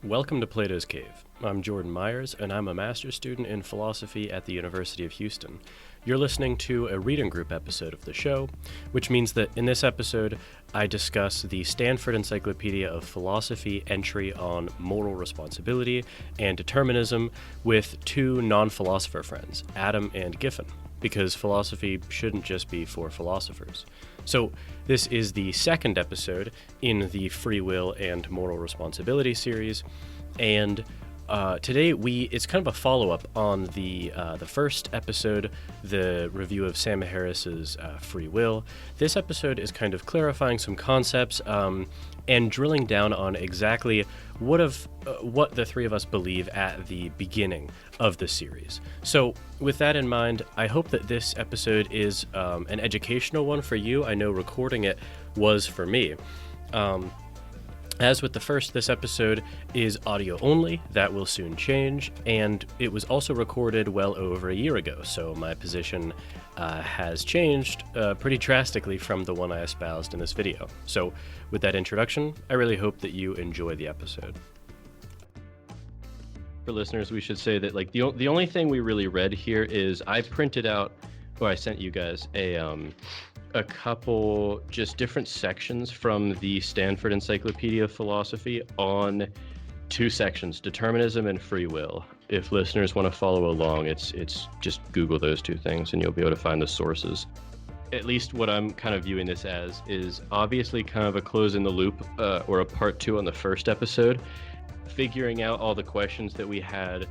Welcome to Plato's Cave. I'm Jordan Myers, and I'm a master's student in philosophy at the University of Houston. You're listening to a reading group episode of the show, which means that in this episode, I discuss the Stanford Encyclopedia of Philosophy entry on moral responsibility and determinism with two non-philosopher friends, Adam and Giffin, because philosophy shouldn't just be for philosophers. So this is the second episode in the free will and moral responsibility series, and today it's kind of a follow-up on the first episode, the review of Sam Harris's Free Will. This episode is kind of clarifying some concepts and drilling down on exactly what the three of us believe at the beginning of the series. So with that in mind, I hope that this episode is an educational one for you. I know recording it was for me. As with the first, this episode is audio only. That will soon change, and it was also recorded well over a year ago, so my position has changed pretty drastically from the one I espoused in this video. So with that introduction, I really hope that you enjoy the episode. For listeners, we should say that the only thing we really read here is I printed out, or I sent you guys a couple just different sections from the Stanford Encyclopedia of Philosophy on two sections, determinism and free will. If listeners want to follow along, it's just Google those two things and you'll be able to find the sources. At least what I'm kind of viewing this as is obviously kind of a close in the loop or a part two on the first episode, figuring out all the questions that we had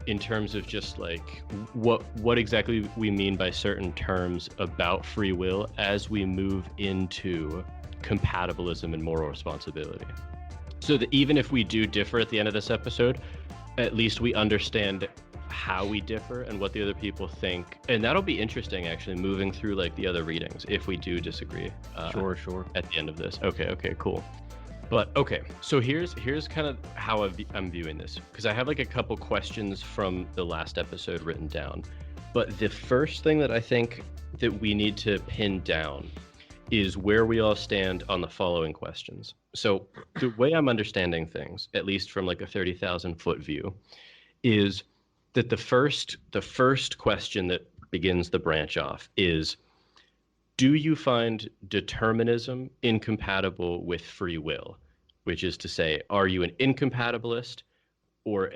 in terms of just like what exactly we mean by certain terms about free will as we move into compatibilism and moral responsibility. So that even if we do differ at the end of this episode, at least we understand how we differ and what the other people think. And that'll be interesting, actually, moving through like the other readings if we do disagree. Sure. At the end of this. Okay, cool. But okay, so here's kind of how I'm viewing this, because I have like a couple questions from the last episode written down. But the first thing that I think that we need to pin down is where we all stand on the following questions. So the way I'm understanding things, at least from like a 30,000 foot view, is that the first question that begins the branch off is, do you find determinism incompatible with free will? Which is to say, are you an incompatibilist or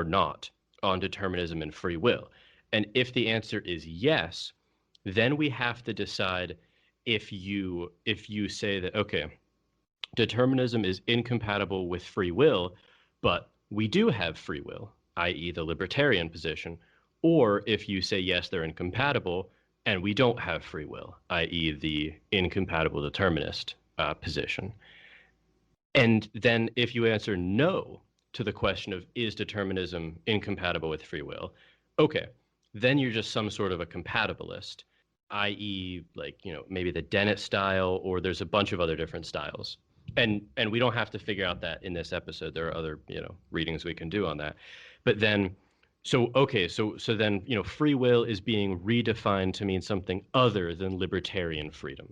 not on determinism and free will? And if the answer is yes, then we have to decide if you say that, okay, determinism is incompatible with free will, but we do have free will, i.e. the libertarian position, or if you say yes, they're incompatible, and we don't have free will, i.e. the incompatible determinist position. And then if you answer no to the question of is determinism incompatible with free will, okay, then you're just some sort of a compatibilist, i.e. like, maybe the Dennett style, or there's a bunch of other different styles. And we don't have to figure out that in this episode. There are other, readings we can do on that. But then So then, free will is being redefined to mean something other than libertarian freedom.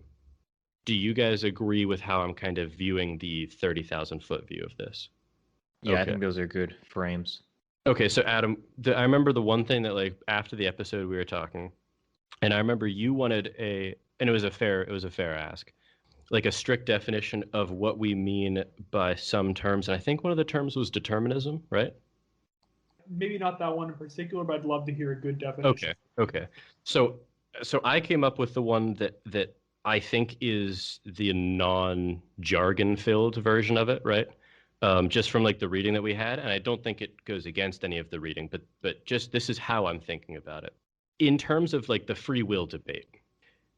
Do you guys agree with how I'm kind of viewing the 30,000 foot view of this? Yeah, Okay. I think those are good frames. Okay, so Adam, I remember the one thing that like after the episode we were talking, and I remember you wanted and it was a fair ask, like a strict definition of what we mean by some terms, and I think one of the terms was determinism, right? Maybe not that one in particular, but I'd love to hear a good definition. Okay. So I came up with the one that I think is the non-jargon filled version of it, right? Just from like the reading that we had, and I don't think it goes against any of the reading, but just this is how I'm thinking about it. In terms of like the free will debate,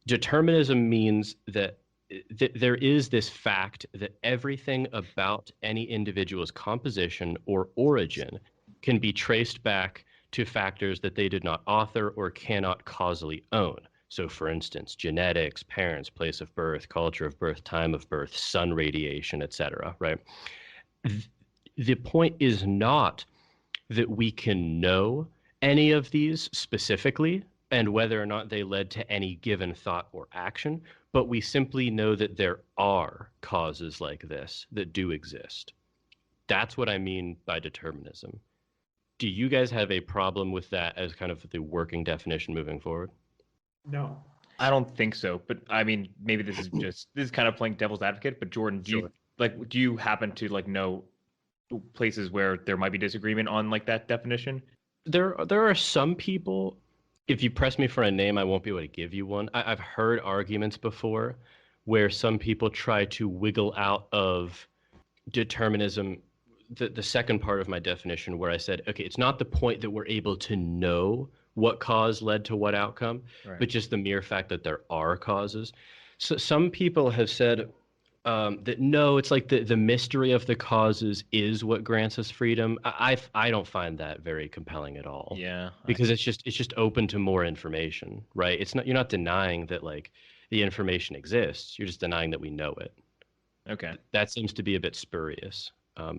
determinism means that there is this fact that everything about any individual's composition or origin can be traced back to factors that they did not author or cannot causally own. So for instance, genetics, parents, place of birth, culture of birth, time of birth, sun radiation, etc., right? The point is not that we can know any of these specifically and whether or not they led to any given thought or action, but we simply know that there are causes like this that do exist. That's what I mean by determinism. Do you guys have a problem with that as kind of the working definition moving forward? No. I don't think so, but I mean, maybe this is kind of playing devil's advocate. But Jordan, Sure. do you happen to like know places where there might be disagreement on like that definition? There are some people. If you press me for a name, I won't be able to give you one. I've heard arguments before where some people try to wiggle out of determinism the second part of my definition, where I said, okay, it's not the point that we're able to know what cause led to what outcome, Right. but just the mere fact that there are causes. So some people have said that no, it's like the mystery of the causes is what grants us freedom. I don't find that very compelling at all. Yeah. Because it's just open to more information, right? It's not, you're not denying that like the information exists. You're just denying that we know it. Okay. That seems to be a bit spurious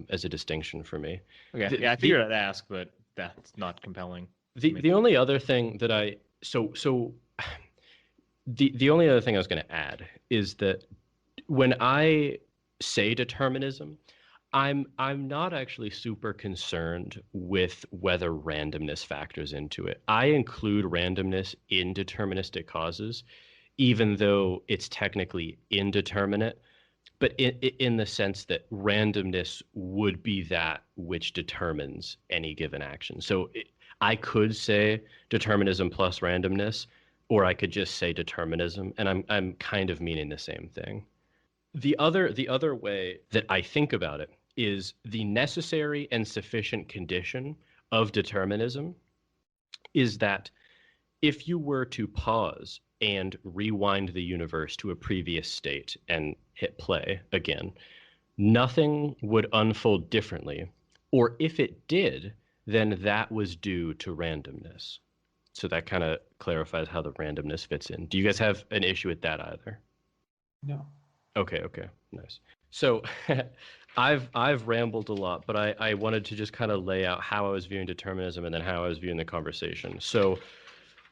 as a distinction for me. Okay. The, Yeah, I the, figured I'd ask, but that's not compelling. the only other thing that the only other thing I was going to add is that when I say determinism, I'm not actually super concerned with whether randomness factors into it. I include randomness in deterministic causes, even though it's technically indeterminate, but in the sense that randomness would be that which determines any given action. So I could say determinism plus randomness, or I could just say determinism, and I'm kind of meaning the same thing. The other way that I think about it is the necessary and sufficient condition of determinism is that if you were to pause and rewind the universe to a previous state and hit play again, nothing would unfold differently. Or if it did, then that was due to randomness. So that kind of clarifies how the randomness fits in. Do you guys have an issue with that either? No. Okay, nice. So I've rambled a lot, but I wanted to just kind of lay out how I was viewing determinism and then how I was viewing the conversation. So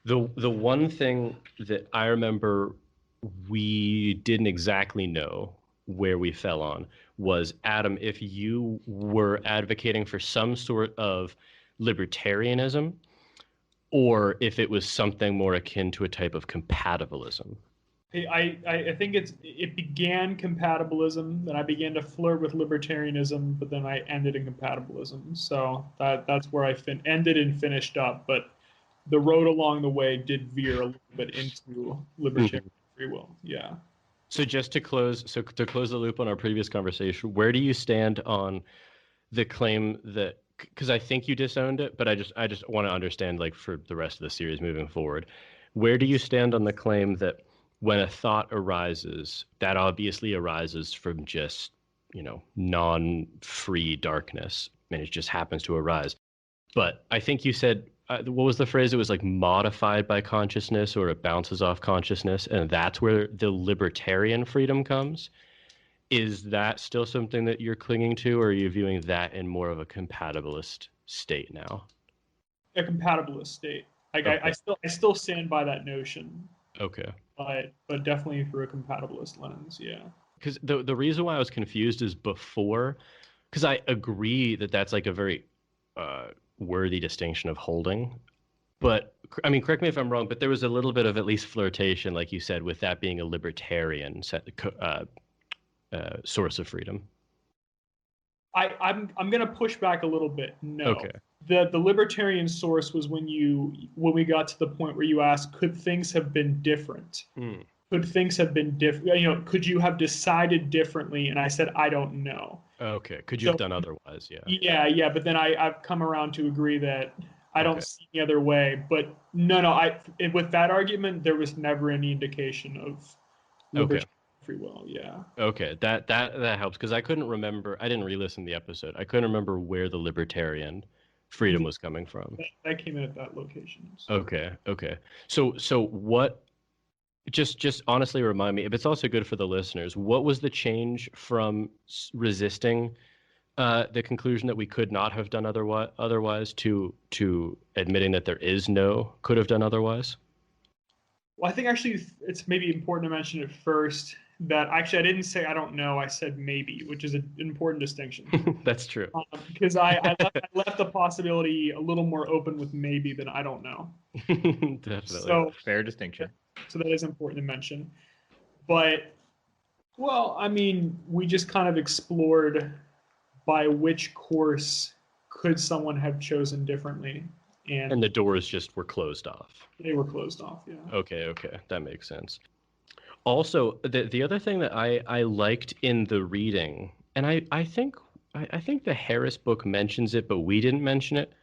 the one thing that I remember we didn't exactly know where we fell on was, Adam, if you were advocating for some sort of libertarianism or if it was something more akin to a type of compatibilism. I think it began compatibilism, then I began to flirt with libertarianism, but then I ended in compatibilism. So that's where I ended and finished up. But the road along the way did veer a little bit into libertarian free will. Yeah. So just to close the loop on our previous conversation, where do you stand on the claim that, because I think you disowned it, but I just want to understand, like, for the rest of the series moving forward, where do you stand on the claim that when a thought arises, that obviously arises from just, non-free darkness, and it just happens to arise? But I think you said, what was the phrase? It was like modified by consciousness, or it bounces off consciousness, and that's where the libertarian freedom comes. Is that still something that you're clinging to, or are you viewing that in more of a compatibilist state now? A compatibilist state. Like Okay. I still stand by that notion. Okay. But definitely through a compatibilist lens, yeah. Because the reason why I was confused is before, because I agree that that's like a very worthy distinction of holding. But I mean, correct me if I'm wrong, but there was a little bit of at least flirtation, like you said, with that being a libertarian source of freedom. I'm going to push back a little bit. No. Okay. The libertarian source was when we got to the point where you asked, could things have been different? Could things have been different? Could you have decided differently? And I said, I don't know. Okay. Could you have done otherwise? Yeah. Yeah. But then I've come around to agree that I don't see any other way. But no. With that argument, there was never any indication of libertarian free will. Yeah. Okay. That helps, because I couldn't remember. I didn't re-listen to the episode. I couldn't remember where the libertarian freedom was coming from. That came in at that location. So. Okay. So what? Just honestly remind me, if it's also good for the listeners, what was the change from resisting the conclusion that we could not have done otherwise to admitting that there is no could have done otherwise? Well, I think actually it's maybe important to mention it first. that actually I didn't say I don't know. I said maybe, which is an important distinction. That's true. Because I left the possibility a little more open with maybe than I don't know. Definitely. So Fair distinction. So that is important to mention. But, well, I mean, we just kind of explored by which course could someone have chosen differently. And the doors just were closed off. They were closed off, yeah. Okay, that makes sense. Also, the other thing that I liked in the reading, and I think the Harris book mentions it, but we didn't mention it,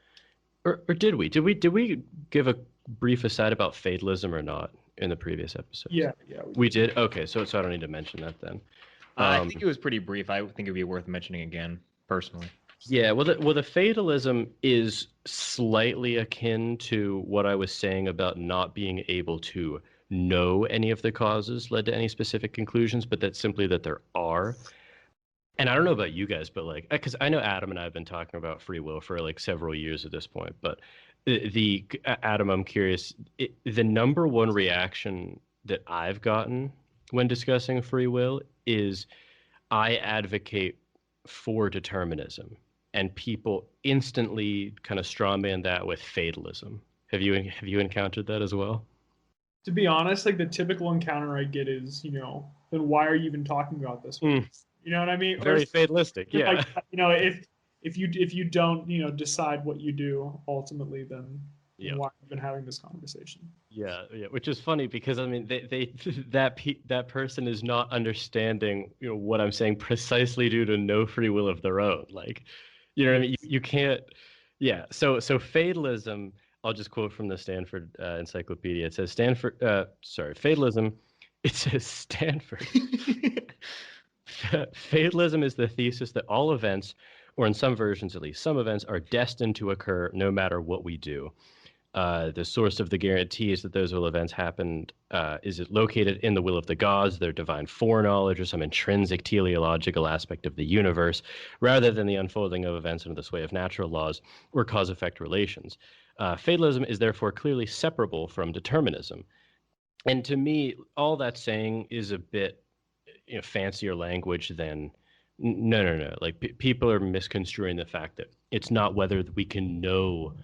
or did we? Did we give a brief aside about fatalism or not in the previous episode? Yeah. We did. Okay, so I don't need to mention that then. I think it was pretty brief. I think it'd be worth mentioning again, personally. Yeah, well, the fatalism is slightly akin to what I was saying about not being able to know any of the causes led to any specific conclusions, but that's simply that there are. And I don't know about you guys, but like, because I know Adam and I have been talking about free will for like several years at this point, but Adam, I'm curious, the number one reaction that I've gotten when discussing free will is I advocate for determinism, and people instantly kind of strawman that with fatalism. Have you encountered that as well? To be honest, like the typical encounter I get is, then why are you even talking about this? You know what I mean? Very fatalistic, yeah. Like, if you don't, decide what you do ultimately, then why have you been having this conversation? Yeah, which is funny because I mean that person is not understanding what I'm saying precisely due to no free will of their own. Like, you know what I mean? You can't. Yeah. So fatalism. I'll just quote from the Stanford Encyclopedia. It says fatalism. It says Stanford. Fatalism is the thesis that all events, or in some versions at least, some events are destined to occur no matter what we do. The source of the guarantee is that those will events happened is it located in the will of the gods, their divine foreknowledge, or some intrinsic teleological aspect of the universe, rather than the unfolding of events under the sway of natural laws or cause-effect relations. Fatalism is therefore clearly separable from determinism. And to me, all that's saying is a bit fancier language than no. Like people are misconstruing the fact that it's not whether we can know.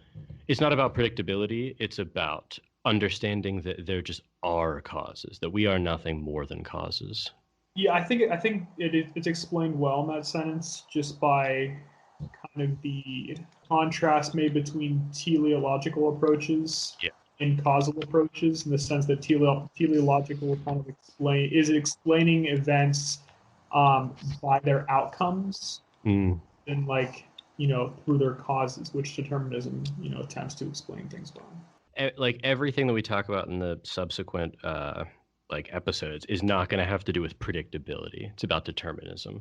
It's not about predictability. It's about understanding that there just are causes, that we are nothing more than causes. Yeah, I think it's explained well in that sentence just by kind of the contrast made between teleological approaches and causal approaches, in the sense that teleological kind of explaining events by their outcomes, and like through their causes, which determinism attempts to explain things by. Like everything that we talk about in the subsequent like episodes is not going to have to do with predictability. It's about determinism.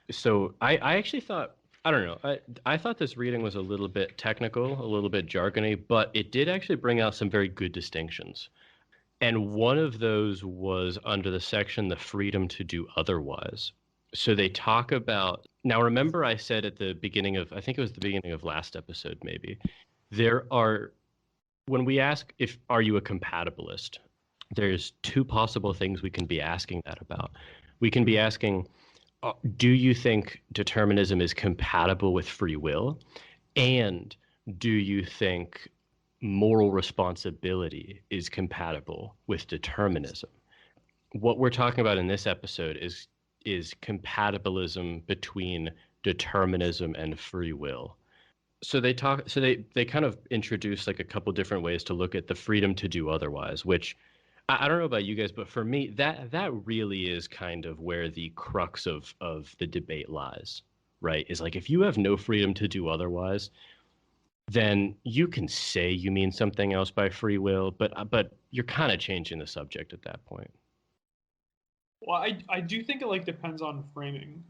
So I actually thought, I don't know, I thought this reading was a little bit technical, a little bit jargony, but it did actually bring out some very good distinctions. And one of those was under the section, the freedom to do otherwise. So they talk about, now remember I said at the beginning of, I think it was the beginning of last episode maybe, there are, when we ask are you a compatibilist, there's two possible things we can be asking that about. We can be asking, do you think determinism is compatible with free will? And do you think moral responsibility is compatible with determinism? What we're talking about in this episode is compatibilism between determinism and free will. So they kind of introduce like a couple different ways to look at the freedom to do otherwise, which I don't know about you guys, but for me, that really is kind of where the crux of the debate lies, right? Is like, if you have no freedom to do otherwise, then you can say you mean something else by free will, but you're kind of changing the subject at that point. Well, I do think it like depends on framing.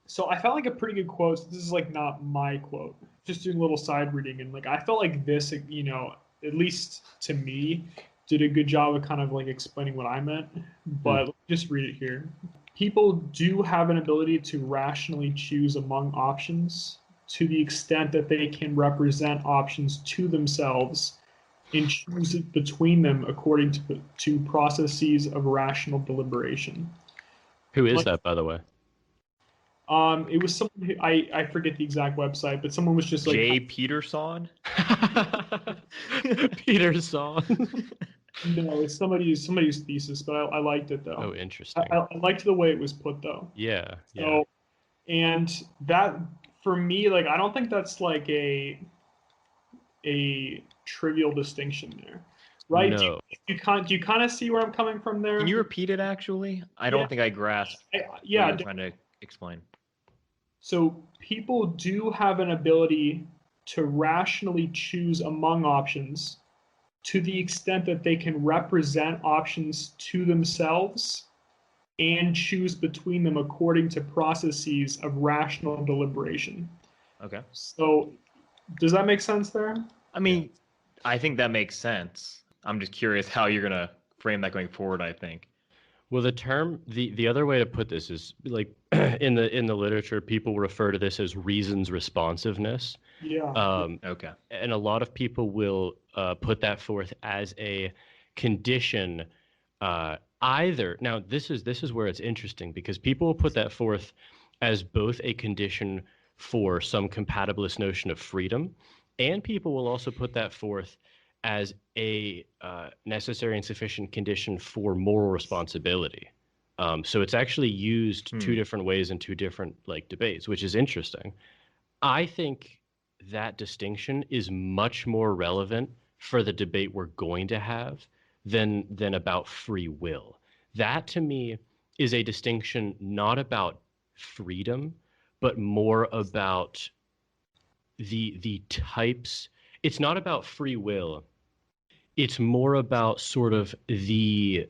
So I felt like a pretty good quote. So this is like not my quote, just doing a little side reading, and like I felt like this, at least to me, did a good job of kind of like explaining what I meant. But let's just read it here. People do have an ability to rationally choose among options to the extent that they can represent options to themselves and choose between them according to processes of rational deliberation. Who is Like, that, by the way? it was someone who, I forget the exact website, but someone was just like, Jay Peterson. Peter Song. no, it's somebody's thesis, but I liked it though. Oh, interesting. I liked the way it was put though. Yeah, yeah. So, and that for me, like, I don't think that's like a trivial distinction there, right? No. Do you kind of see where I'm coming from Can there? you repeat it actually? I Yeah, don't think I grasped what yeah. you're trying to explain. So people do have an ability to rationally choose among options to the extent that they can represent options to themselves and choose between them according to processes of rational deliberation. Okay. So, does that make sense there? I mean, I think that makes sense. I'm just curious how you're gonna frame that going forward, I think. Well, the other way to put this is like in the literature, people refer to this as reasons responsiveness. Yeah. Okay. And a lot of people will put that forth as a condition. Either now, this is where it's interesting because people will put that forth as both a condition for some compatibilist notion of freedom, and people will also put that forth as a necessary and sufficient condition for moral responsibility. So it's actually used two different ways in two different like debates, which is interesting. I think that distinction is much more relevant for the debate we're going to have than about free will. That to me is a distinction not about freedom, but more about the types. It's not about free will. It's more about sort of the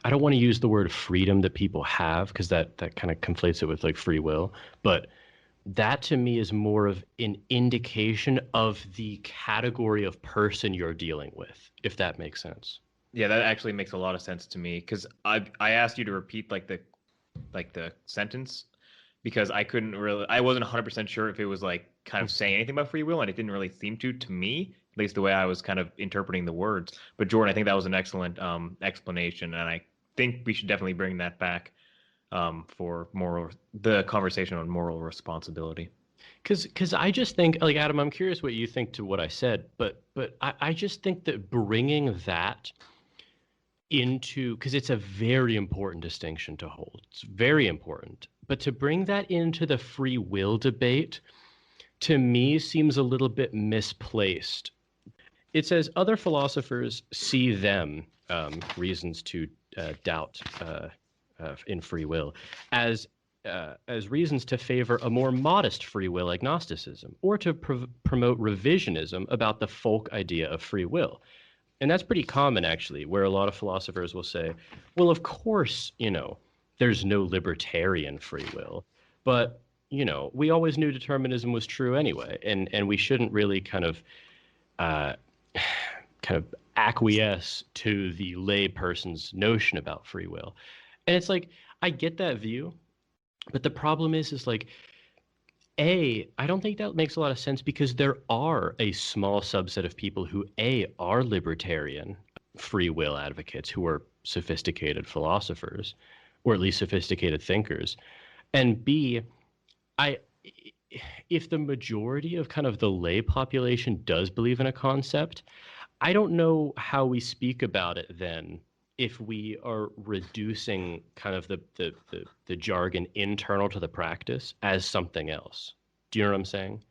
I don't want to use the word freedom that people have because that kind of conflates it with like free will, but that to me is more of an indication of the category of person you're dealing with, if that makes sense. Yeah, that actually makes a lot of sense to me because I asked you to repeat like the sentence because I wasn't 100% sure if it was like kind of saying anything about free will, and it didn't really seem to me, at least the way I was kind of interpreting the words. But Jordan, I think that was an excellent explanation, and I think we should definitely bring that back for the conversation on moral responsibility. Because I just think, like Adam, I'm curious what you think to what I said, but I just think that bringing that into, because it's a very important distinction to hold. It's very important. But to bring that into the free will debate, to me, seems a little bit misplaced. It says other philosophers see them, reasons to doubt in free will, as reasons to favor a more modest free will agnosticism, or to promote revisionism about the folk idea of free will. And that's pretty common, actually, where a lot of philosophers will say, well, of course, there's no libertarian free will, but, we always knew determinism was true anyway, and we shouldn't really uh, kind of acquiesce to the lay person's notion about free will. And it's like, I get that view, but the problem is like, I don't think that makes a lot of sense because there are a small subset of people who, are libertarian free will advocates who are sophisticated philosophers, or at least sophisticated thinkers. And B, I, if the majority of kind of the lay population does believe in a concept, I don't know how we speak about it then if we are reducing kind of the jargon internal to the practice as something else. Do you know what I'm saying?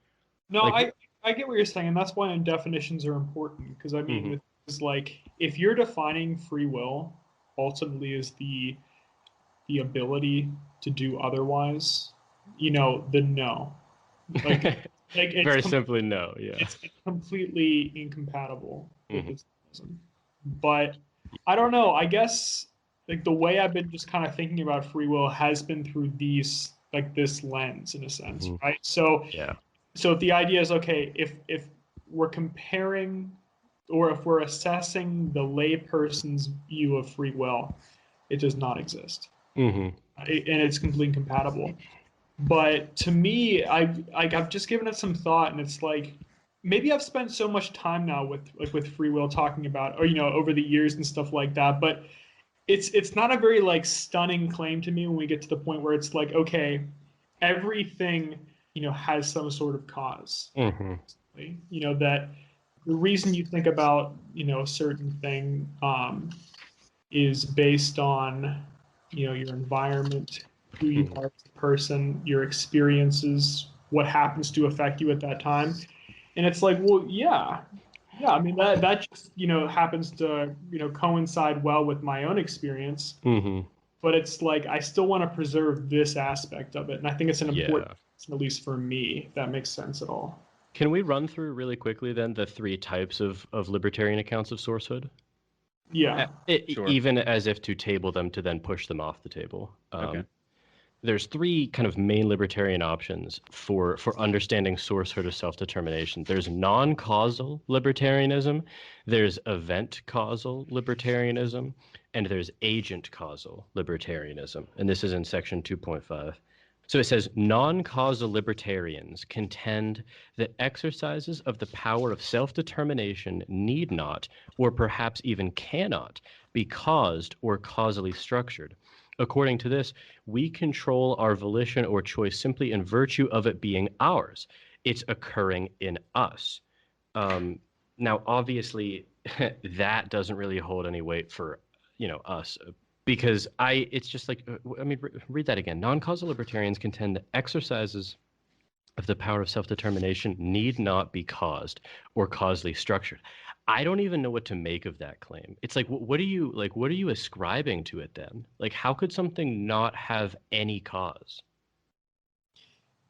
No, Like, I get what you're saying, and that's why definitions are important. Because I mean, mhm. it's like if you're defining free will ultimately is the ability to do otherwise, then no. Like, like Very simply, no. Yeah. it's completely incompatible with Mhm. determinism. But I don't know. I guess like the way I've been just kind of thinking about free will has been through this lens in a sense, Mhm. right? So Yeah. so the idea is okay, if we're comparing or if we're assessing the layperson's view of free will, it does not exist. Hmm. And it's completely incompatible. But to me, I've just given it some thought, and it's like maybe I've spent so much time now with free will talking about, or over the years and stuff like that. But it's not a very like stunning claim to me when we get to the point where it's like, okay, everything, has some sort of cause. Mm-hmm. That the reason you think about, a certain thing is based on, your environment, who you Mm-hmm. are as a person, your experiences, what happens to affect you at that time. And it's like, well, yeah. Yeah, I mean that just, happens to, coincide well with my own experience, Mm-hmm. but it's like I still want to preserve this aspect of it. And I think it's an important, Yeah. at least for me, if that makes sense at all. Can we run through really quickly then the three types of libertarian accounts of sourcehood? Yeah. Sure. Even as if to table them to then push them off the table. Okay. There's three kind of main libertarian options for understanding sourcehood of self-determination. There's non-causal libertarianism, there's event causal libertarianism, and there's agent causal libertarianism. And this is in section 2.5. So it says non-causal libertarians contend that exercises of the power of self-determination need not, or perhaps even cannot, be caused or causally structured. According to this, we control our volition or choice simply in virtue of it being ours. It's occurring in us. Now, obviously, that doesn't really hold any weight for, us, because it's just like, read that again. Non-causal libertarians contend that exercises of the power of self-determination need not be caused or causally structured. I don't even know what to make of that claim. It's like, what are you ascribing to it then? Like, how could something not have any cause?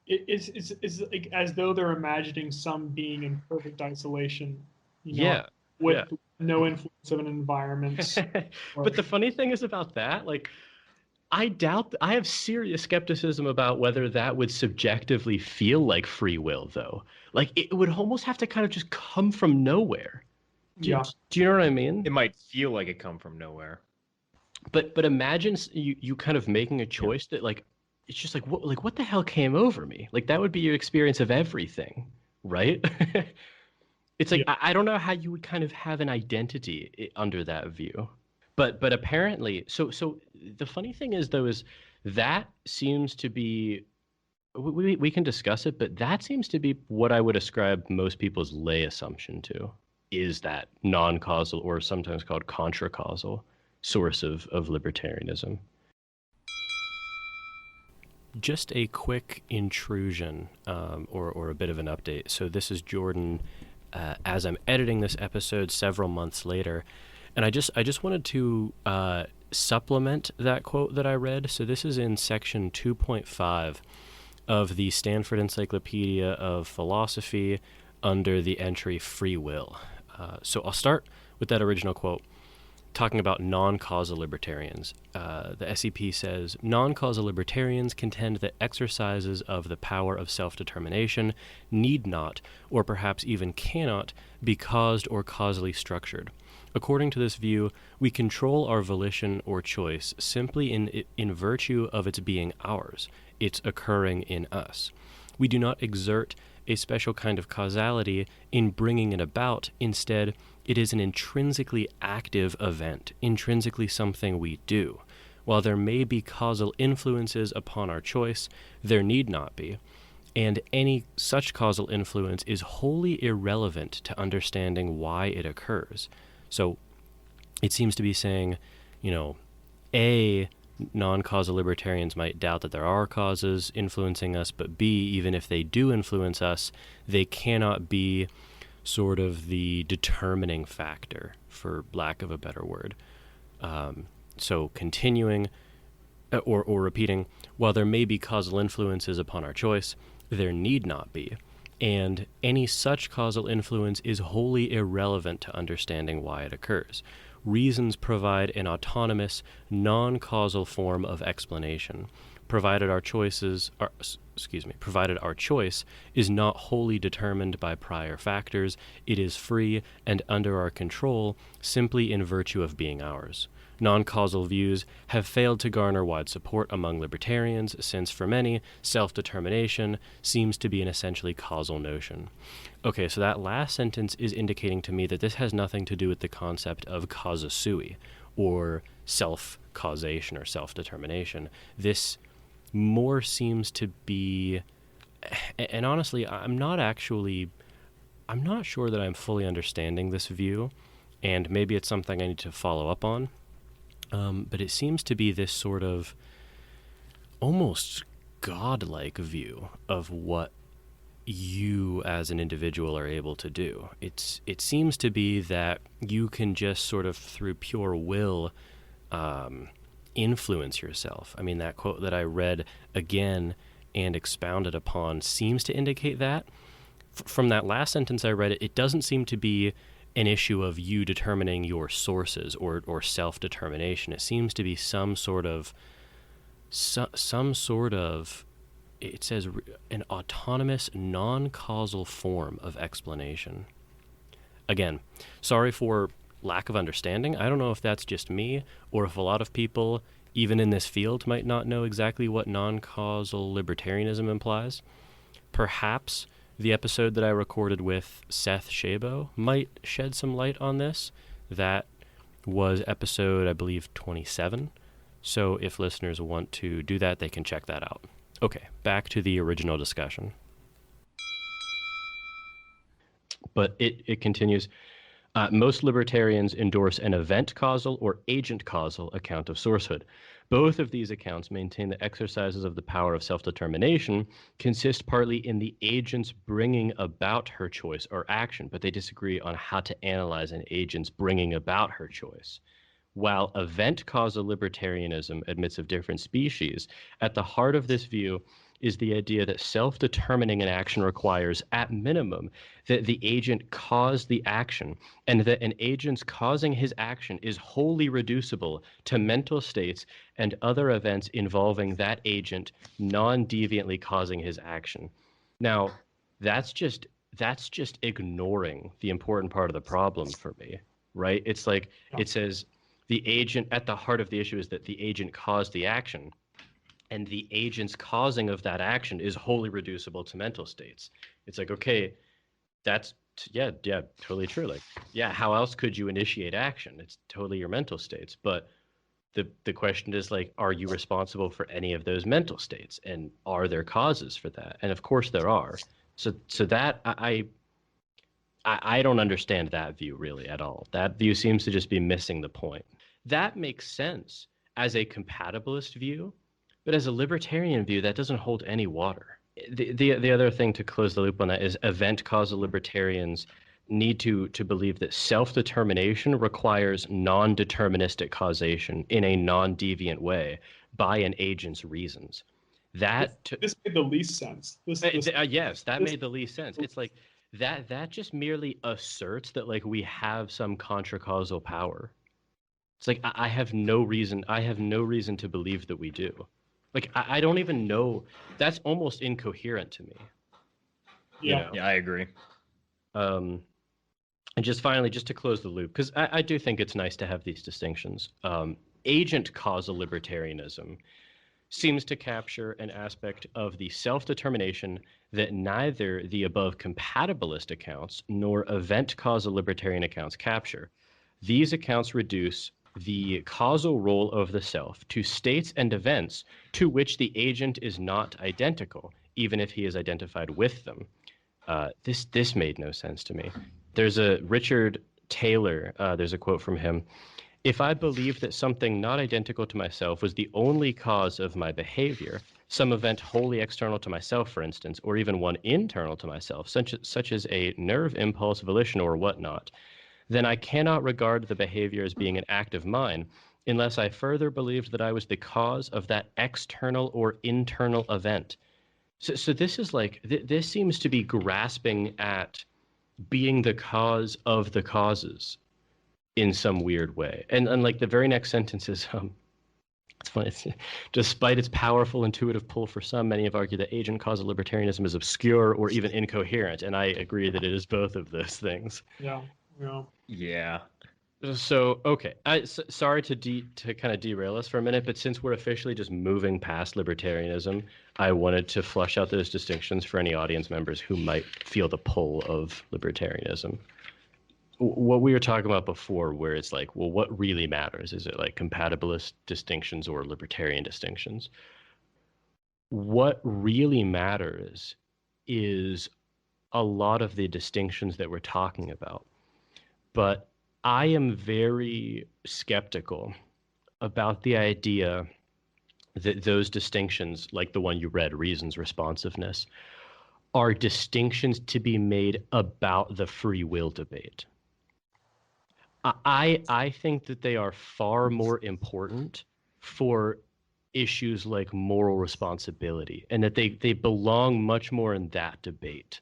It's like as though they're imagining some being in perfect isolation, Yeah, yeah. with no influence of an environment. But the funny thing is about that, like, I have serious skepticism about whether that would subjectively feel like free will, though. Like, it would almost have to kind of just come from nowhere. Yeah. Do you know what I mean? It might feel like it come from nowhere. But imagine you kind of making a choice that, like, it's just like what the hell came over me? Like, that would be your experience of everything, right? It's like Yeah. I don't know how you would kind of have an identity under that view. But apparently, so the funny thing is, though, is that seems to be, we can discuss it, but that seems to be what I would ascribe most people's lay assumption to, is that non-causal, or sometimes called contra-causal, source of libertarianism. Just a quick intrusion, or a bit of an update. So this is Jordan, as I'm editing this episode several months later, and I just wanted to supplement that quote that I read. So this is in section 2.5 of the Stanford Encyclopedia of Philosophy, under the entry free will. So I'll start with that original quote, talking about non-causal libertarians. The SEP says, non-causal libertarians contend that exercises of the power of self-determination need not, or perhaps even cannot, be caused or causally structured. According to this view, we control our volition or choice simply in virtue of its being ours, its occurring in us. We do not exert a special kind of causality in bringing it about. Instead, it is an intrinsically active event, intrinsically something we do. While there may be causal influences upon our choice, there need not be, and any such causal influence is wholly irrelevant to understanding why it occurs. So it seems to be saying, A, non-causal libertarians might doubt that there are causes influencing us, but B, even if they do influence us, they cannot be sort of the determining factor, for lack of a better word. So continuing, or repeating, while there may be causal influences upon our choice, there need not be. And any such causal influence is wholly irrelevant to understanding why it occurs. Reasons provide an autonomous, non-causal form of explanation, provided our choice is not wholly determined by prior factors. It is free and under our control simply in virtue of being ours. Non-causal views have failed to garner wide support among libertarians, since for many, self-determination seems to be an essentially causal notion. Okay, so that last sentence is indicating to me that this has nothing to do with the concept of causa sui, or self-causation or self-determination. This more seems to be, and honestly, I'm not sure that I'm fully understanding this view, and maybe it's something I need to follow up on. But it seems to be this sort of almost godlike view of what you as an individual are able to do. It seems to be that you can just sort of through pure will influence yourself. I mean, that quote that I read again and expounded upon seems to indicate that. From that last sentence I read, it doesn't seem to be an issue of you determining your sources or self-determination. It seems to be some sort of, it says, an autonomous, non-causal form of explanation. Again, sorry for lack of understanding. I don't know if that's just me or if a lot of people, even in this field, might not know exactly what non-causal libertarianism implies. Perhaps the episode that I recorded with Seth Shabo might shed some light on this. That was episode, I believe, 27. So if listeners want to do that, they can check that out. Okay, back to the original discussion. But it continues. Most libertarians endorse an event causal or agent causal account of sourcehood. Both of these accounts maintain that exercises of the power of self-determination consist partly in the agent's bringing about her choice or action, but they disagree on how to analyze an agent's bringing about her choice. While event causal libertarianism admits of different species, at the heart of this view is the idea that self-determining an action requires, at minimum, that the agent cause the action, and that an agent's causing his action is wholly reducible to mental states and other events involving that agent non-deviantly causing his action. Now, that's just ignoring the important part of the problem for me, right? It's like, it says the agent, at the heart of the issue is that the agent caused the action, and the agent's causing of that action is wholly reducible to mental states. It's like, okay, that's, yeah, totally true. Like, yeah, how else could you initiate action? It's totally your mental states. But the question is, like, are you responsible for any of those mental states? And are there causes for that? And of course there are. So that, I don't understand that view really at all. That view seems to just be missing the point. That makes sense as a compatibilist view, but as a libertarian view, that doesn't hold any water. The other thing to close the loop on that is event causal libertarians need to believe that self-determination requires non-deterministic causation in a non-deviant way by an agent's reasons. This made the least sense. Yes, that made the least sense. It's like that just merely asserts that, like, we have some contra-causal power. It's like I have no reason to believe that we do. Like, I don't even know. That's almost incoherent to me. Yeah. You know? Yeah, I agree. And just finally, just to close the loop, because I do think it's nice to have these distinctions. Agent causal libertarianism seems to capture an aspect of the self-determination that neither the above compatibilist accounts nor event causal libertarian accounts capture. These accounts reduce the causal role of the self to states and events to which the agent is not identical, even if he is identified with them. This made no sense to me. There's a Richard Taylor, there's a quote from him. If I believed that something not identical to myself was the only cause of my behavior, some event wholly external to myself, for instance, or even one internal to myself, such as a nerve impulse, volition, or whatnot, then I cannot regard the behavior as being an act of mine unless I further believed that I was the cause of that external or internal event. So this is like, this seems to be grasping at being the cause of the causes in some weird way. And like the very next sentence is, it's funny, despite its powerful intuitive pull for some, many have argued that agent causal libertarianism is obscure or even incoherent. And I agree that it is both of those things. Yeah. So, okay, sorry to kind of derail us for a minute, but since we're officially just moving past libertarianism, I wanted to flush out those distinctions for any audience members who might feel the pull of libertarianism. what we were talking about before, where it's like, well, what really matters? Is it like compatibilist distinctions or libertarian distinctions? What really matters is a lot of the distinctions that we're talking about. But I am very skeptical about the idea that those distinctions, like the one you read, reasons, responsiveness, are distinctions to be made about the free will debate. I think that they are far more important for issues like moral responsibility, and that they belong much more in that debate.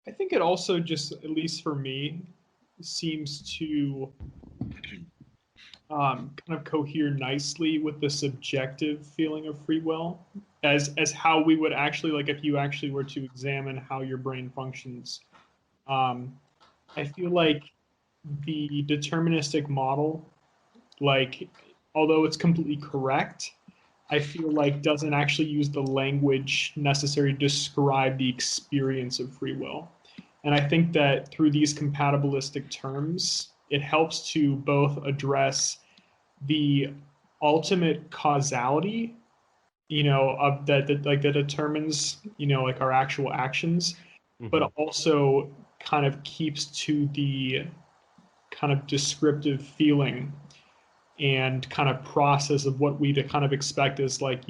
I think it also just, at least for me, seems to kind of cohere nicely with the subjective feeling of free will, as how we would actually, like, if you actually were to examine how your brain functions. I feel like the deterministic model, like, although it's completely correct, I feel like doesn't actually use the language necessary to describe the experience of free will. And I think that through these compatibilistic terms, it helps to both address the ultimate causality, of that determines, like our actual actions, but also kind of keeps to the kind of descriptive feeling and kind of process of what we to kind of expect as, like,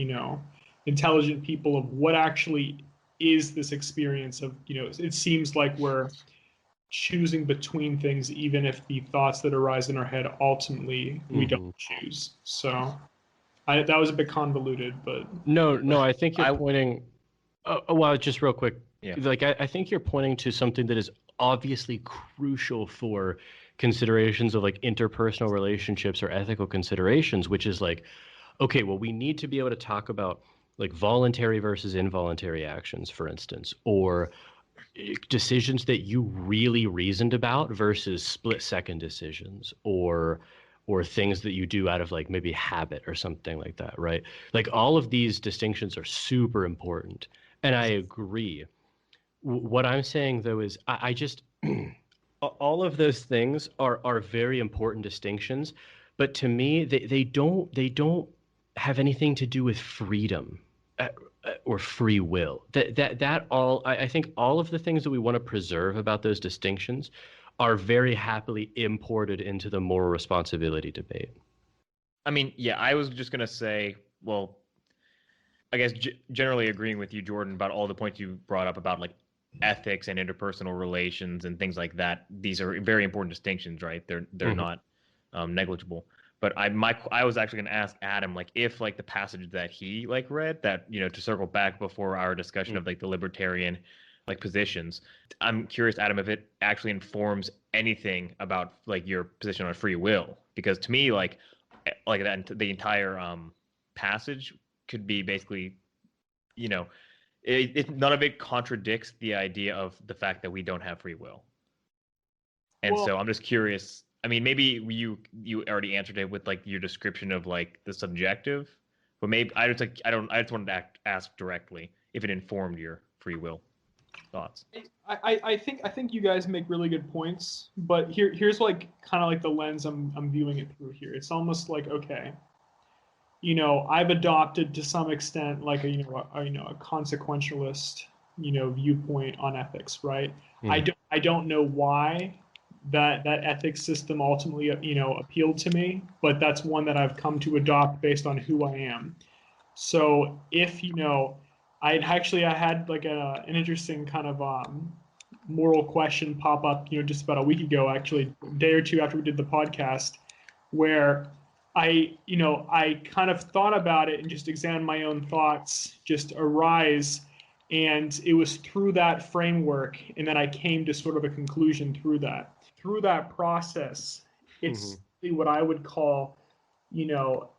intelligent people, of what actually is this experience of, it seems like we're choosing between things, even if the thoughts that arise in our head ultimately we don't choose. So that was a bit convoluted, but No, I think you're pointing. Well, just real quick, Yeah. like I think you're pointing to something that is obviously crucial for considerations of like interpersonal relationships or ethical considerations, which is like, okay, well, we need to be able to talk about like voluntary versus involuntary actions, for instance, or decisions that you really reasoned about versus split-second decisions, or things that you do out of like maybe habit or something like that, right? Like all of these distinctions are super important, and I agree. What I'm saying though is I just all of those things are very important distinctions, but to me they don't have anything to do with freedom, or free will. That all I think all of the things that we want to preserve about those distinctions are very happily imported into the moral responsibility debate. I mean, yeah, I was just gonna say, well, I guess generally agreeing with you, Jordan, about all the points you brought up about like ethics and interpersonal relations and things like that. These are very important distinctions, right? They're not negligible. But I was actually going to ask Adam, like, if like the passage that he like read, that, to circle back before our discussion of like the libertarian like positions, I'm curious, Adam, if it actually informs anything about like your position on free will, because to me, like that the entire passage could be basically, you know, none of it contradicts the idea of the fact that we don't have free will. And well, so I'm just curious. I mean, maybe you already answered it with like your description of like the subjective, but maybe I just wanted to ask directly if it informed your free will thoughts. I think you guys make really good points, but here's like kind of like the lens I'm viewing it through here. It's almost like, okay, I've adopted to some extent like a consequentialist viewpoint on ethics, right? I don't know why that ethics system ultimately appealed to me, but that's one that I've come to adopt based on who I am. So if I had like an interesting kind of moral question pop up just about a week ago, actually a day or two after we did the podcast, where I kind of thought about it and just examined my own thoughts just arise. And it was through that framework, and then I came to sort of a conclusion through that. Through that process, it's what I would call,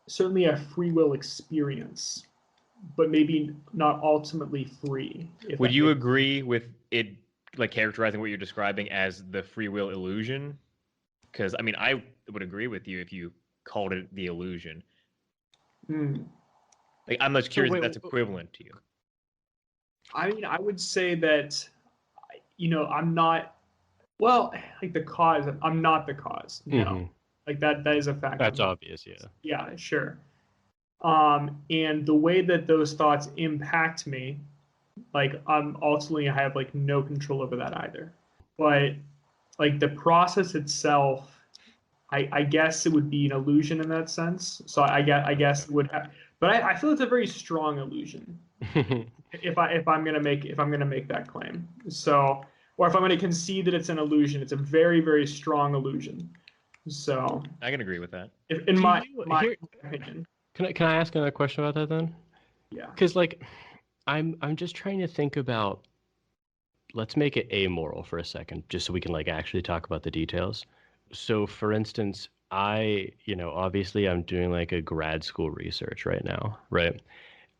certainly a free will experience, but maybe not ultimately free. Would you agree with it, like characterizing what you're describing as the free will illusion? Because I mean, I would agree with you if you called it the illusion. Like, I'm just curious if that's equivalent to you. I mean, I would say that, I'm not Well, like the cause, I'm not the cause. No, like that is a fact. That's obvious. Yeah. Yeah, sure. And the way that those thoughts impact me, like ultimately I have like no control over that either. But like the process itself, I guess it would be an illusion in that sense. So I guess it would have, but I feel it's a very strong illusion if I'm gonna make that claim. So, or if I'm gonna concede that it's an illusion, it's a very very strong illusion. So I can agree with that. in Do my you- my here- opinion, Can I ask another question about that then? yeah. Because like, I'm just trying to think about. Let's make it amoral for a second, just so we can like actually talk about the details. So, for instance, obviously I'm doing like a grad school research right now, right?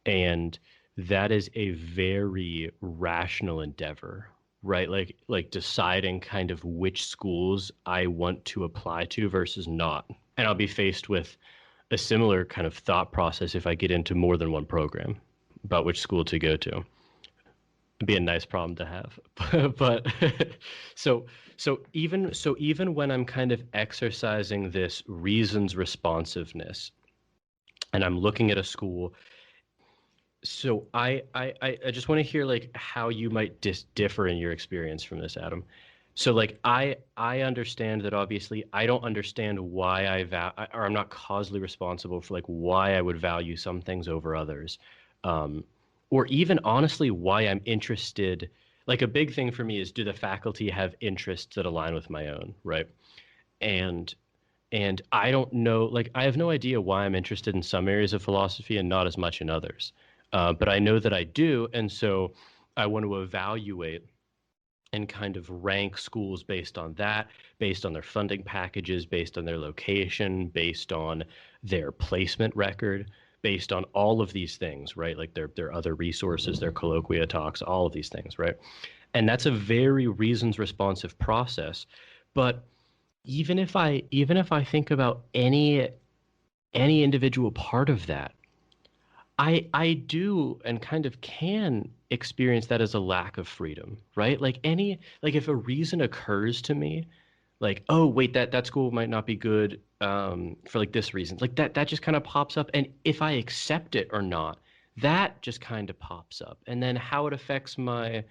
And that is a very rational endeavor, right? Like deciding kind of which schools I want to apply to versus not. And I'll be faced with a similar kind of thought process if I get into more than one program about which school to go to. It'd be a nice problem to have. But so even when I'm kind of exercising this reasons responsiveness and I'm looking at a school, so I just want to hear like how you might differ in your experience from this, Adam. So like I understand that obviously I don't understand why or I'm not causally responsible for like why I would value some things over others. Um, or even honestly why I'm interested. Like a big thing for me is, do the faculty have interests that align with my own, right? And and I don't know, like I have no idea why I'm interested in some areas of philosophy and not as much in others. But I know that I do, and so I want to evaluate and kind of rank schools based on that, based on their funding packages, based on their location, based on their placement record, based on all of these things, right? Like their other resources, their colloquia talks, all of these things, right? And that's a very reasons responsive process. But even if I think about any individual part of that, I do and kind of can experience that as a lack of freedom, right? Like if a reason occurs to me, like, oh wait, that school might not be good for like this reason, like that just kind of pops up, and if I accept it or not, that just kind of pops up, and then how it affects my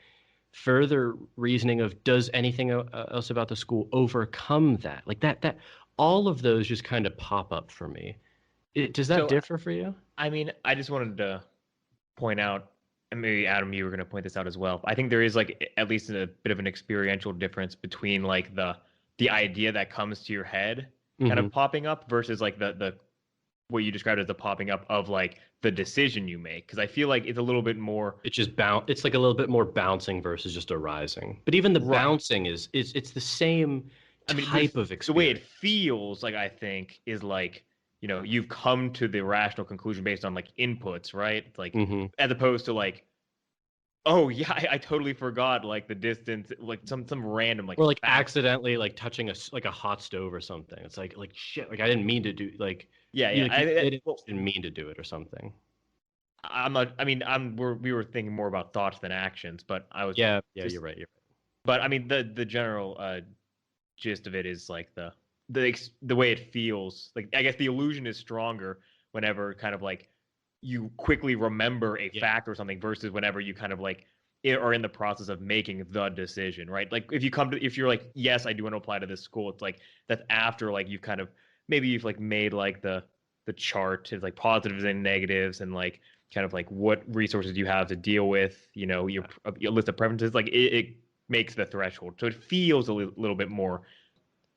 further reasoning of does anything else about the school overcome that, like that all of those just kind of pop up for me. Does that So, differ for you? I mean, I just wanted to point out, and maybe Adam, you were going to point this out as well. I think there is like at least a bit of an experiential difference between like the idea that comes to your head kind Hmm. of popping up versus like the what you described as the popping up of like the decision you make. Because I feel like it's a little bit more It's just it's like a little bit more bouncing versus just arising, but even the right. bouncing is it's the same I mean, but type of the way it experience. feels like I think is like, you've come to the rational conclusion based on like inputs, right? Like Hmm. as opposed to like, oh yeah, I totally forgot like the distance, like some random like Or like fact. accidentally like touching like a hot stove or something. It's like shit, like I didn't mean to do, like Yeah, you yeah. like you Well, didn't mean to do it or something. I'm not. I mean, we were thinking more about thoughts than actions, but I was Yeah, just. you're right. You're But I mean, the general gist of it is like the way it feels. Like I guess the illusion is stronger whenever kind of like you quickly remember a right. fact or something versus whenever you kind of like are in the process of making the decision, right? Like if you're like, yes, I do want to apply to this school, it's like that's after like you've kind of maybe you've like made like the chart of like positives and negatives and like kind of like what resources you have to deal with, your list of preferences, like it makes the threshold. So it feels a little bit more.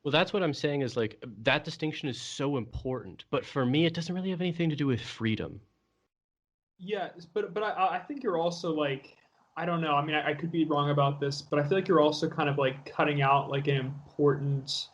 Well, that's what I'm saying is like that distinction is so important, but for me, it doesn't really have anything to do with freedom. Yeah, but I think you're also like, I don't know. I mean, I could be wrong about this, but I feel like you're also kind of like cutting out like an important,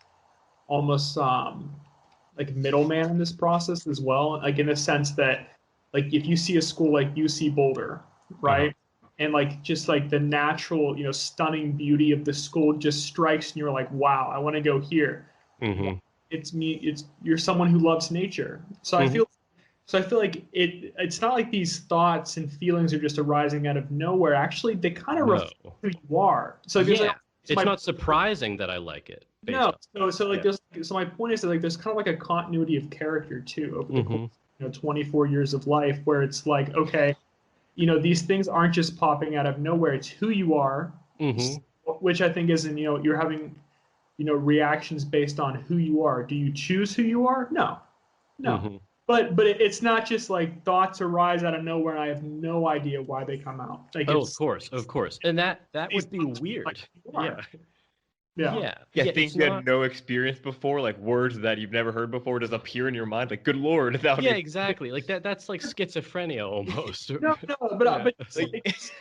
almost like middleman in this process as well. Like in the sense that, like if you see a school like UC Boulder, Uh-huh. right, and like just like the natural, stunning beauty of the school just strikes, and you're like, wow, I want to go here. Hmm. It's me. It's you're someone who loves nature. So I Hmm. feel so I feel like it's not like these thoughts and feelings are just arising out of nowhere. Actually, they kind of No. reflect who you are. So there's like Yeah. it's not surprising that I like it. No, so like yeah. there's so my point is that like there's kind of like a continuity of character too over the Mm-hmm. course, 24 years of life, where it's like, okay, these things aren't just popping out of nowhere. It's who you are, Mm-hmm. which I think is, you're having, reactions based on who you are. Do you choose who you are? No, no. Mm-hmm. But it's not just like thoughts arise out of nowhere and I have no idea why they come out. Like Oh, it's of course, and that these would be thoughts weird. like who you Yeah, are. Yeah. Yeah, yeah. things It's you had not. no experience before, like words that you've never heard before, just appear in your mind. Like, good lord, that would Yeah, be exactly. Like that's like schizophrenia almost. No, but Yeah.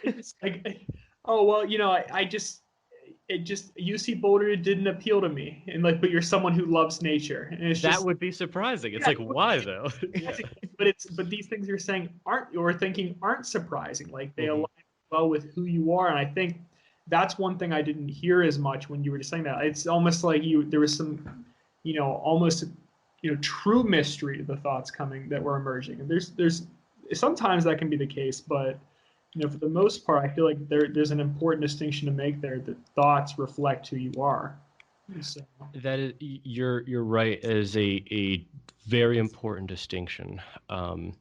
it's like, oh well, it just UC Boulder didn't appeal to me, and like, but you're someone who loves nature, and it's That just would be surprising. It's yeah, like, why though? Yeah. but these things you're saying aren't or thinking aren't surprising. Like they Mm-hmm. align well with who you are, and I think that's one thing I didn't hear as much when you were just saying that. It's almost like there was some, almost true mystery to the thoughts coming that were emerging, and there's sometimes that can be the case, but for the most part, I feel like there's an important distinction to make there that thoughts reflect who you are. So, That is, you're right. It is a very important distinction. Um,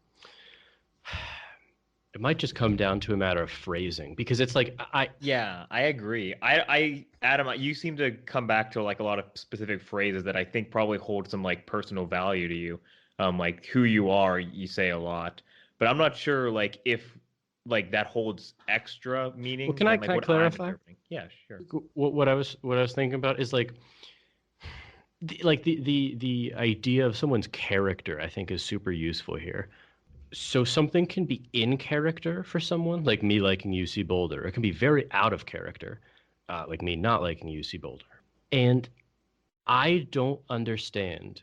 it might just come down to a matter of phrasing because it's like Yeah, I agree. Adam, you seem to come back to like a lot of specific phrases that I think probably hold some like personal value to you. Like who you are, you say a lot, but I'm not sure like if like that holds extra meaning well, can than I like can I what I'm clarify? interpreting. Yeah, sure. What I was thinking about is like the idea of someone's character. I think is super useful here. So something can be in character for someone, like me liking UC Boulder. It can be very out of character, like me not liking UC Boulder. And I don't understand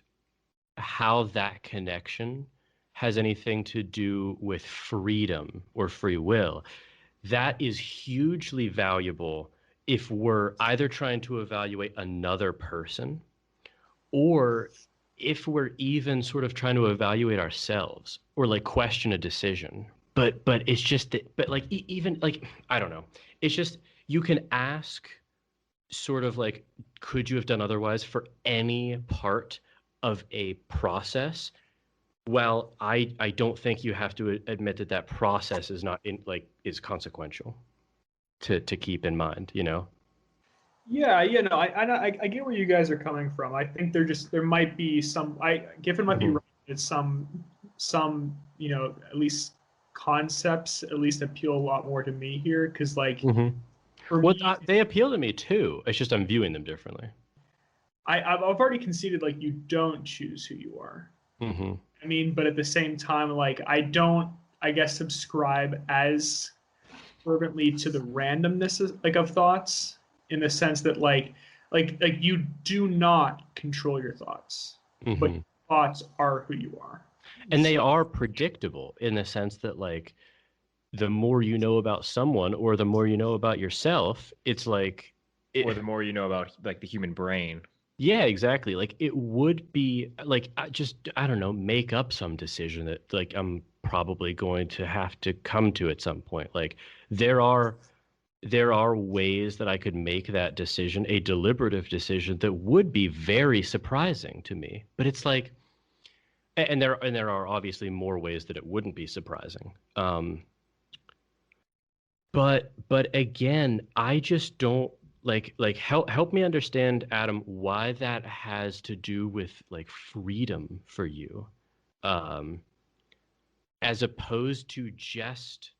how that connection has anything to do with freedom or free will. That is hugely valuable if we're either trying to evaluate another person or if we're even sort of trying to evaluate ourselves or like question a decision. But it's just that, but like even like I don't know. It's just you can ask sort of like could you have done otherwise for any part of a process. Well, I don't think you have to admit that that process is not in like is consequential to keep in mind, you know. yeah, no, I get where you guys are coming from. I think there might be some. Giffen might be Mhm. right. It's some at least concepts at least appeal a lot more to me here because like Mhm. for Well, me, they appeal to me too. It's just I'm viewing them differently. I've already conceded like you don't choose who you are. Hmm. I mean, but at the same time, like I don't, I guess, subscribe as fervently to the randomness of thoughts in the sense that like you do not control your thoughts, but Hmm. your thoughts are who you are. And they So, are predictable in the sense that like the more you know about someone or the more you know about yourself, it's like Or the more you know about like the human brain. yeah, exactly. Like it would be like I don't know, make up some decision that like I'm probably going to have to come to at some point. Like there are there are ways that I could make that decision a deliberative decision that would be very surprising to me. But it's like and there are obviously more ways that it wouldn't be surprising. But again, I just don't like help me understand, Adam, why that has to do with like freedom for you, um, as opposed to just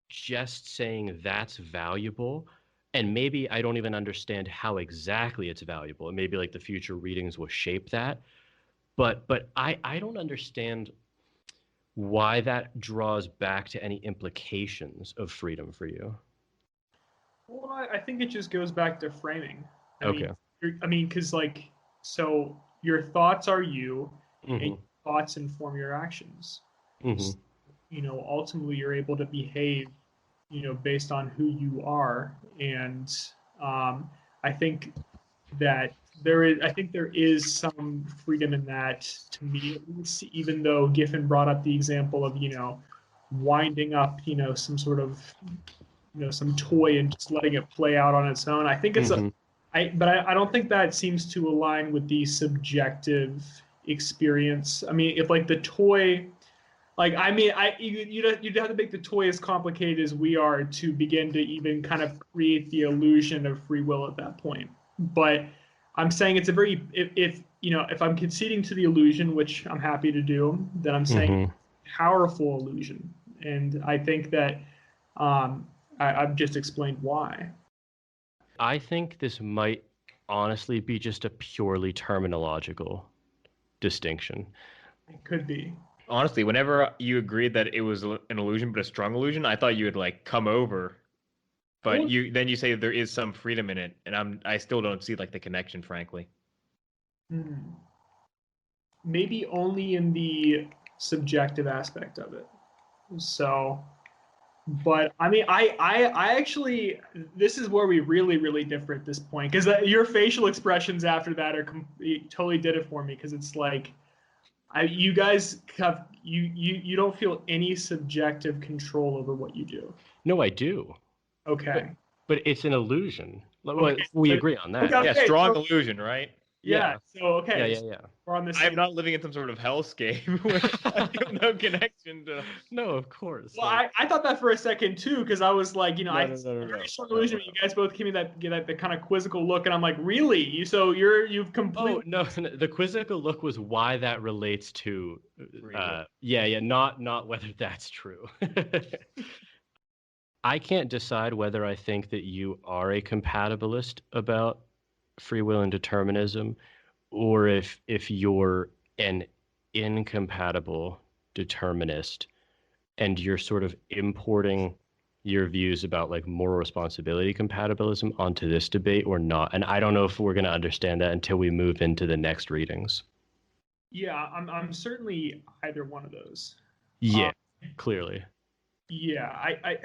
saying that's valuable. And maybe I don't even understand how exactly it's valuable. And maybe like the future readings will shape that. But I don't understand why that draws back to any implications of freedom for you. well, I think it just goes back to framing. I Okay. mean, because like, so your thoughts are you, and your Hmm. thoughts inform your actions. Hmm. Ultimately you're able to behave, based on who you are. And I think that I think there is some freedom in that to me, at least, even though Giffen brought up the example of, winding up, some sort of some toy and just letting it play out on its own. I think it's but I don't think that seems to align with the subjective experience. I mean, if like the toy, like, I mean, you'd have to make the toy as complicated as we are to begin to even kind of create the illusion of free will at that point. But I'm saying it's a very, if I'm conceding to the illusion, which I'm happy to do, then I'm saying powerful illusion. And I think that I've just explained why. I think this might honestly be just a purely terminological distinction. It could be. Honestly, whenever you agreed that it was an illusion, but a strong illusion, I thought you would like come over. But then you say there is some freedom in it, and I still don't see like the connection, frankly. Maybe only in the subjective aspect of it. So, but I mean, I actually, this is where we really differ at this point, because your facial expressions after that are totally did it for me, because it's like, you guys have you don't feel any subjective control over what you do. No, I do. Okay. But it's an illusion. Okay. We agree on that. Okay, yeah, strong illusion, right? Yeah. So okay. Yeah. We're on this. I'm not living in some sort of hellscape where I feel no connection to. No, of course. Well, I thought that for a second too, because I was like, no, very strong illusion. You guys both give me that the kind of quizzical look, and I'm like, really? You've completely. Oh no, the quizzical look was why that relates to. Not whether that's true. I can't decide whether I think that you are a compatibilist about free will and determinism, or if you're an incompatible determinist and you're sort of importing your views about like moral responsibility compatibilism onto this debate or not. And I don't know if we're going to understand that until we move into the next readings. Yeah, I'm certainly either one of those. Yeah, clearly. Yeah, I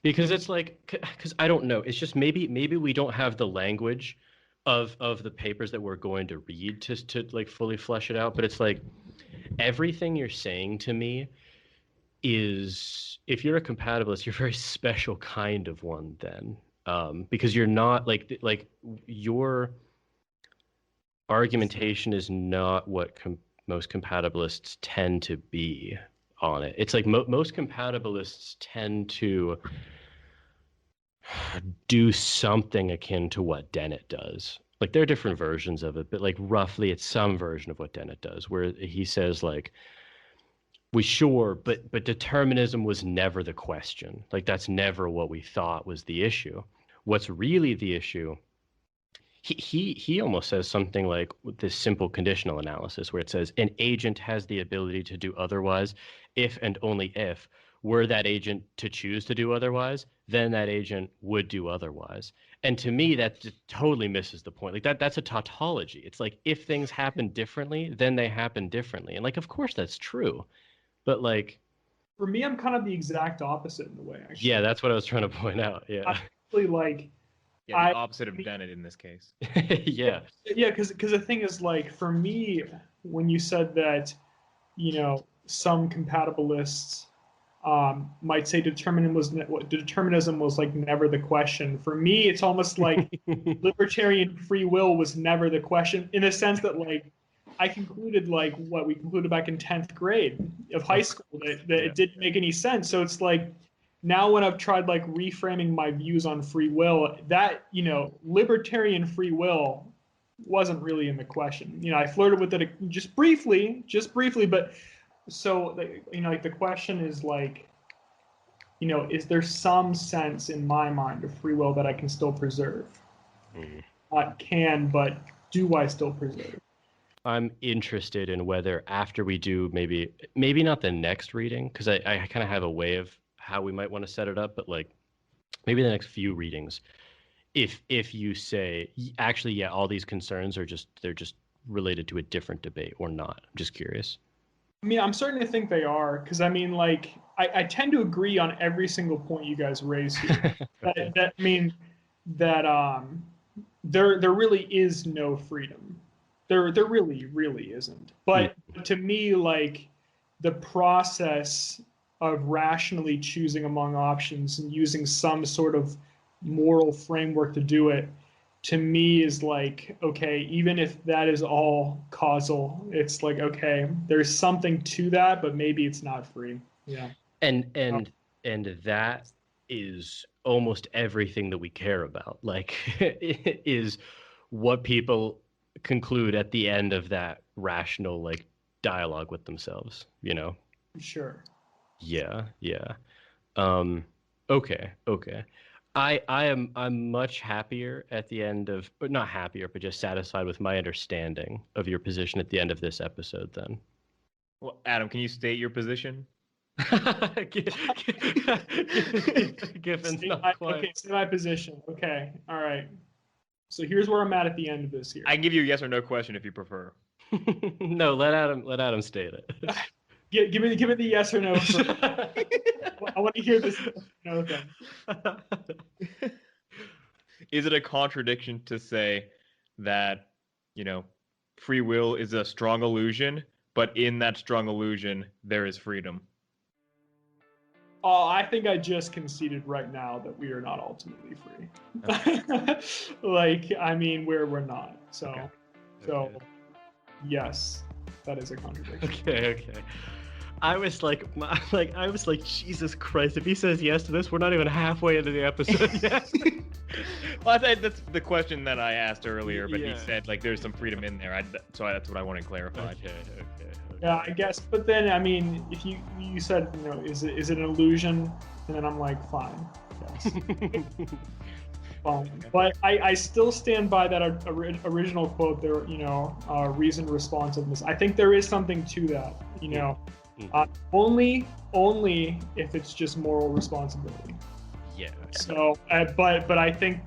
because it's like, because I don't know, it's just maybe we don't have the language of the papers that we're going to read to like fully flesh it out. But it's like everything you're saying to me is, if you're a compatibilist, you're a very special kind of one then, because you're not like your argumentation is not what most compatibilists tend to be on it. It's like most compatibilists tend to do something akin to what Dennett does. Like there are different versions of it, but like roughly it's some version of what Dennett does, where he says like, but determinism was never the question. Like that's never what we thought was the issue. What's really the issue, he almost says something like this simple conditional analysis where it says an agent has the ability to do otherwise if and only if, were that agent to choose to do otherwise, then that agent would do otherwise. And to me, that just totally misses the point. Like that's a tautology. It's like if things happen differently, then they happen differently. And like, of course that's true. But like, for me, I'm kind of the exact opposite in a way, actually. Yeah, that's what I was trying to point out. Yeah. I'm actually like, the opposite of Dennett in this case. Yeah. Yeah, because the thing is, like, for me, when you said that, some compatibilists might say determinism was like never the question. For me, it's almost like libertarian free will was never the question, in the sense that like I concluded like what we concluded back in 10th grade of high school that it didn't make any sense. So it's like now when I've tried like reframing my views on free will, that libertarian free will wasn't really in the question. I flirted with it just briefly, but so like the question is like, is there some sense in my mind of free will that I can still preserve? Not can, but do I still preserve? I'm interested in whether after we do maybe not the next reading, because I kind of have a way of how we might want to set it up, but like maybe the next few readings, if you say actually, yeah, all these concerns are they're just related to a different debate or not. I'm just curious. I mean, I'm starting to think they are, because I mean, like, I tend to agree on every single point you guys raise here. Okay. that there really is no freedom. There really isn't. But to me, like, the process rationally choosing among options and using some sort of moral framework to do it, to me is like, okay, even if that is all causal, it's like, okay, there's something to that, but maybe it's not free. Yeah. And that is almost everything that we care about. Like, is what people conclude at the end of that rational like dialogue with themselves, you know? Sure. Yeah. Okay. I'm much happier at the end of, but not happier, but just satisfied with my understanding of your position at the end of this episode then. Well, Adam, can you state your position? Giffin's not quiet. Okay, say my position. Okay, all right. So here's where I'm at the end of this here. I can give you a yes or no question if you prefer. No, let Adam state it. Give me the yes or no. I want to hear this no thing. Is it a contradiction to say that, free will is a strong illusion, but in that strong illusion, there is freedom? I think I just conceded right now that we are not ultimately free. Okay. Like, I mean, we're not. So, okay. Yes, that is a contradiction. Okay. I was like, Jesus Christ! If he says yes to this, we're not even halfway into the episode yet. Well, that's the question that I asked earlier, but he said like there's some freedom in there. So that's what I want to clarify. Okay. Yeah, I guess. But then, I mean, if you said, is it an illusion? And then I'm like, fine. Yes. Fine. But I still stand by that original quote there, reason responsiveness. I think there is something to that, only if it's just moral responsibility. Yeah. So, but I think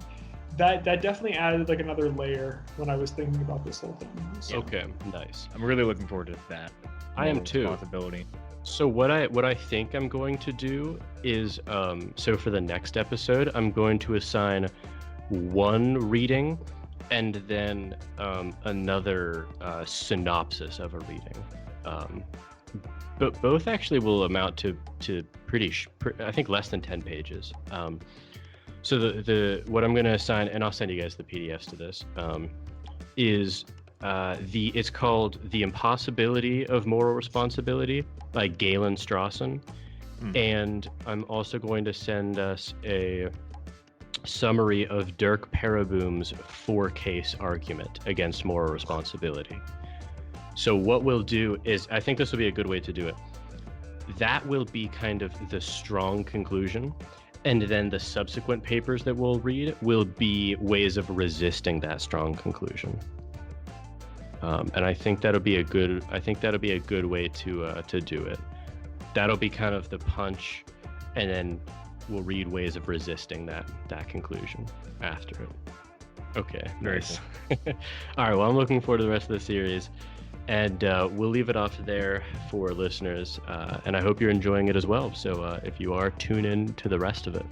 that definitely added like another layer when I was thinking about this whole thing. So. Okay, nice. I'm really looking forward to that. I am too. Responsibility. So what I think I'm going to do is, so for the next episode, I'm going to assign one reading and then another synopsis of a reading. But both actually will amount to I think less than 10 pages. So the what I'm going to assign, and I'll send you guys the PDFs to this, is it's called The Impossibility of Moral Responsibility by Galen Strawson. And I'm also going to send us a summary of Dirk Pereboom's 4-case argument against moral responsibility. So what we'll do is, I think this will be a good way to do it. That will be kind of the strong conclusion. And then the subsequent papers that we'll read will be ways of resisting that strong conclusion. And I think that'll be a good way to do it. That'll be kind of the punch, and then we'll read ways of resisting that conclusion after it. Okay, nice. Cool. All right, well, I'm looking forward to the rest of the series, and we'll leave it off there for listeners, and I hope you're enjoying it as well. So if you are, tune in to the rest of it.